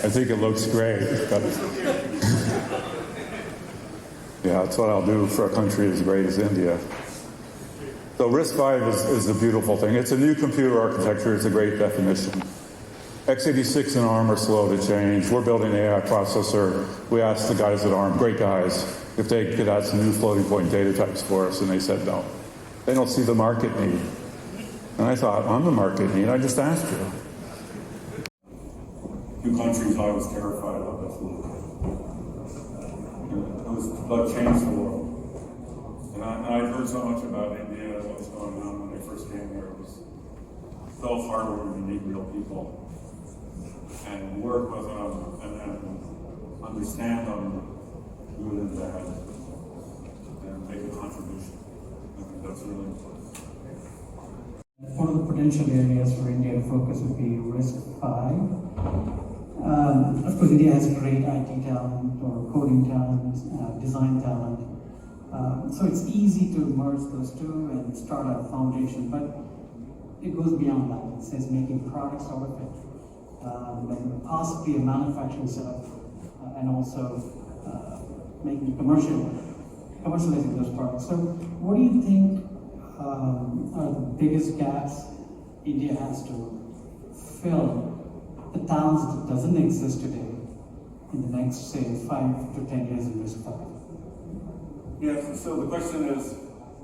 I think it looks great, but yeah, that's what I'll do for a country as great as India. So RISC-V is a beautiful thing. It's a new computer architecture. It's a great definition. x86 and ARM are slow to change. We're building an AI processor. We asked the guys at ARM, great guys, if they could add some new floating point data types for us, and they said no. They don't see the market need. And I thought, I'm the market need. I just asked you. Two countries I was terrified of. It was about change the world. And I'd heard so much about India and what was going on when I first came here. It was so hard to meet real people and work with them and then understand them, good and bad, and make a contribution. I think that's really important. One of the potential areas for India to focus would be RISC-V. Of course, India has great IT talent or coding talent, design talent. So it's easy to merge those two and start a foundation, but it goes beyond that. It says making products out of it, and possibly a manufacturing setup, and also making commercializing those products. So what do you think are the biggest gaps India has to fill, the talents that doesn't exist today in the next, say, 5 to 10 years in RISC-V? Yes, so the question is,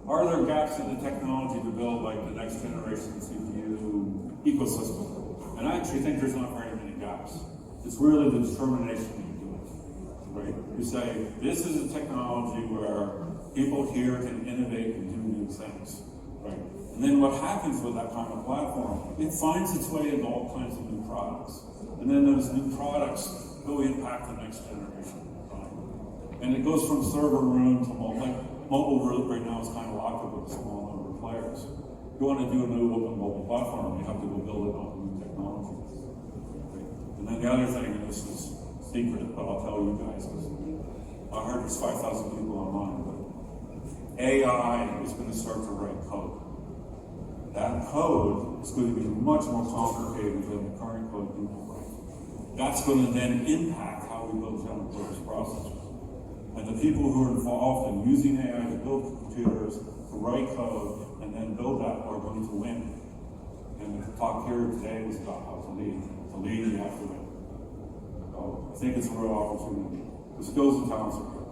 are there gaps in the technology to build like the next generation CPU ecosystem? And I actually think there's not very many gaps. It's really the determination you do it, right? You say, this is a technology where people here can innovate and do new things, right? And then what happens with that kind of platform, it finds its way into all kinds of new products. And then those new products go impact the next generation. And it goes from server room to mobile right now is kind of locked up with a small number of players. If you want to do a new open mobile platform, you have to go build it on new technology. And then the other thing, and this is secret, but I'll tell you guys, because I heard there's 5,000 people online, but AI is going to start to write code. That code is going to be much more complicated than the current code people write. That's going to then impact how we build general purpose processors. And the people who are involved in using AI to build computers, to write code, and then build that are going to win. And the talk here today was about how to lead. To lead, you have to win. So I think it's a real opportunity. The skills and talents are good.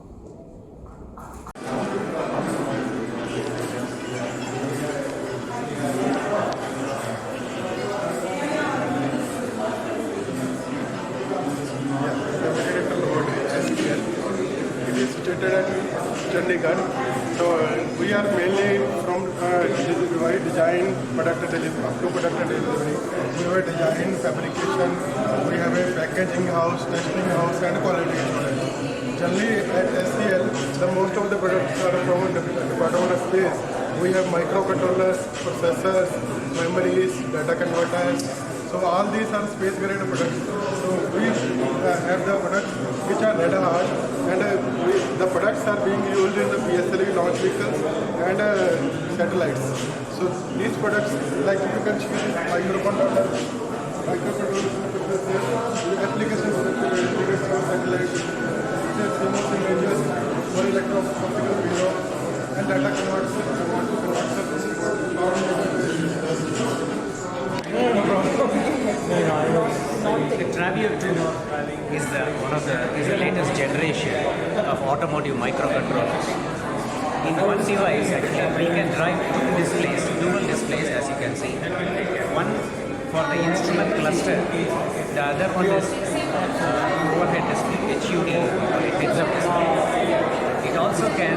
Chandigarh. So we are mainly from design, product delivery, up to product delivery. We have a design, fabrication, we have a packaging house, testing house, and quality assurance. Generally at SCL, the most of the products are from the department of space. We have microcontrollers, processors, memories, data converters. So all these are space grade products. So we have the products which are red hard, and the products are being used in the PSLV launch vehicles and satellites. So these products, like you can see, microcontroller, applications for satellites, CMOS images, for electro-optical bureau, and data converters. The Travio 2 is the latest generation of automotive microcontrollers. In one device, actually, we can drive dual displays, as you can see. One for the instrument cluster, the other one is overhead display, HUD, heads-up display. It also can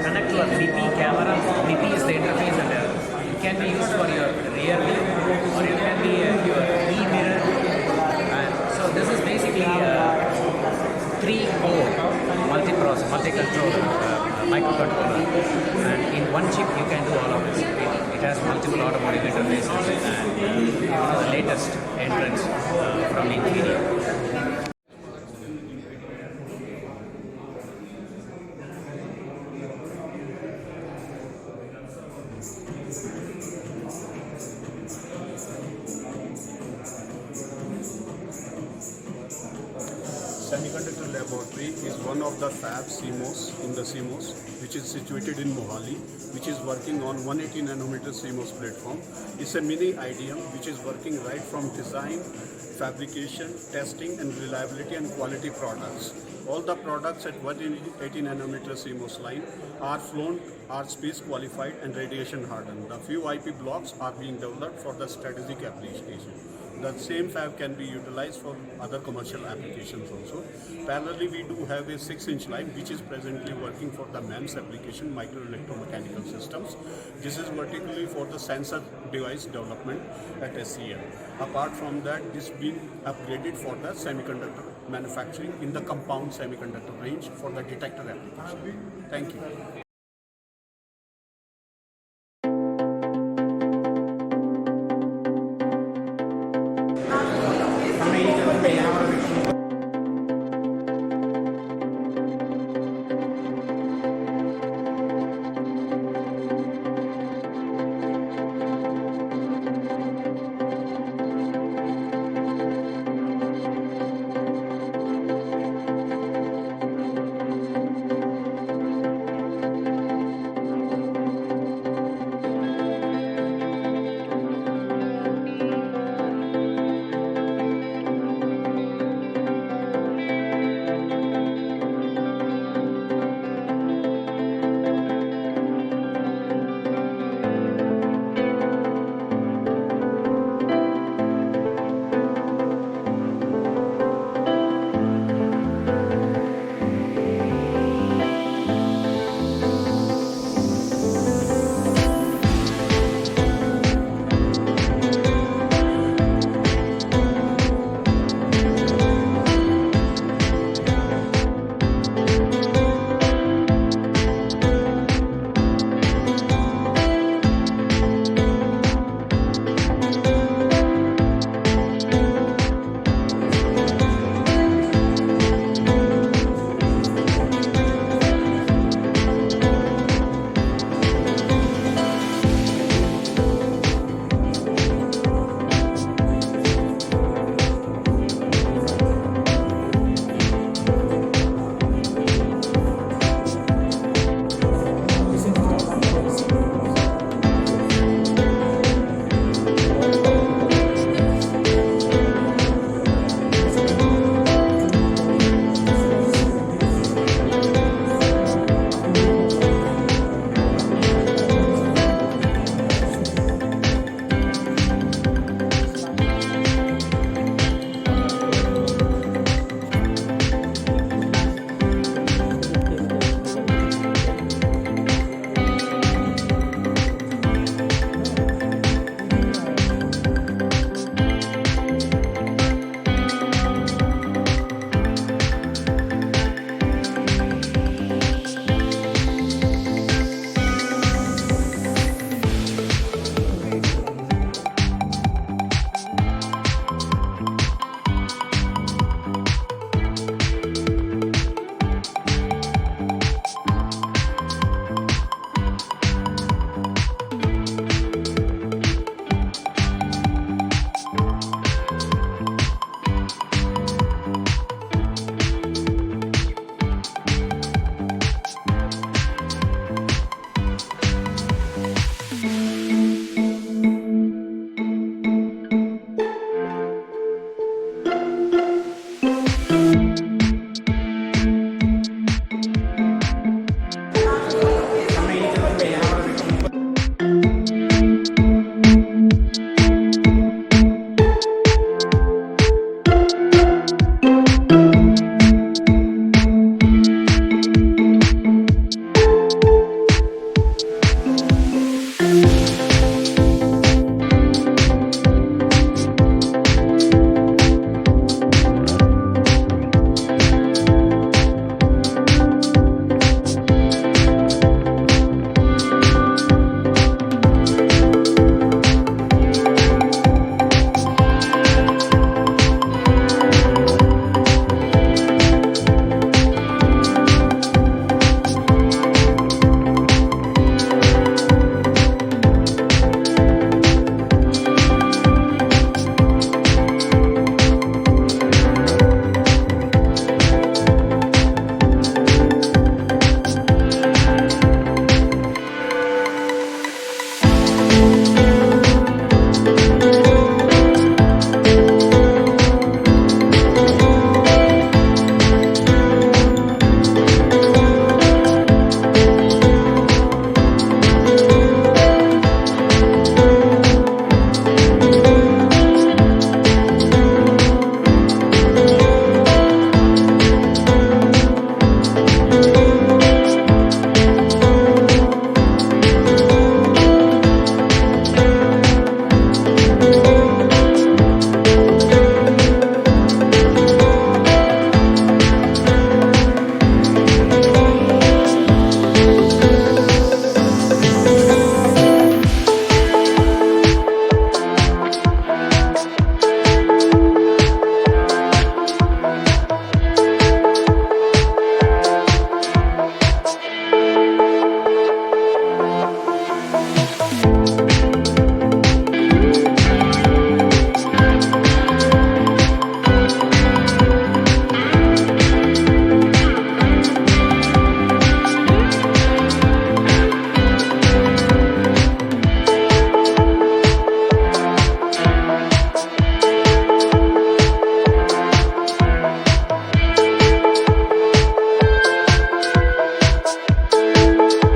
connect to a BP camera. BP is the interface, and it can be used for your rear view, or it can be your e-mirror. So this is basically a 3-core multi-controller microcontroller, and in one chip you can do all of this. It has multiple automotive interfaces, and one of the latest entrants from NVIDIA. laboratory is one of the fab CMOS in the CMOS, which is situated in Mohali, which is working on 180 nanometer CMOS platform. It's a mini IDM which is working right from design, fabrication, testing and reliability and quality products. All the products at 180 nanometer CMOS line are flown, are space qualified and radiation hardened. The few IP blocks are being developed for the strategic application. The same fab can be utilized for other commercial applications also. Parallelly, we do have a 6-inch line which is presently working for the MEMS application, micro electromechanical systems. This is particularly for the sensor device development at SCM. Apart from that, this being upgraded for the semiconductor manufacturing in the compound semiconductor range for the detector application. Thank you.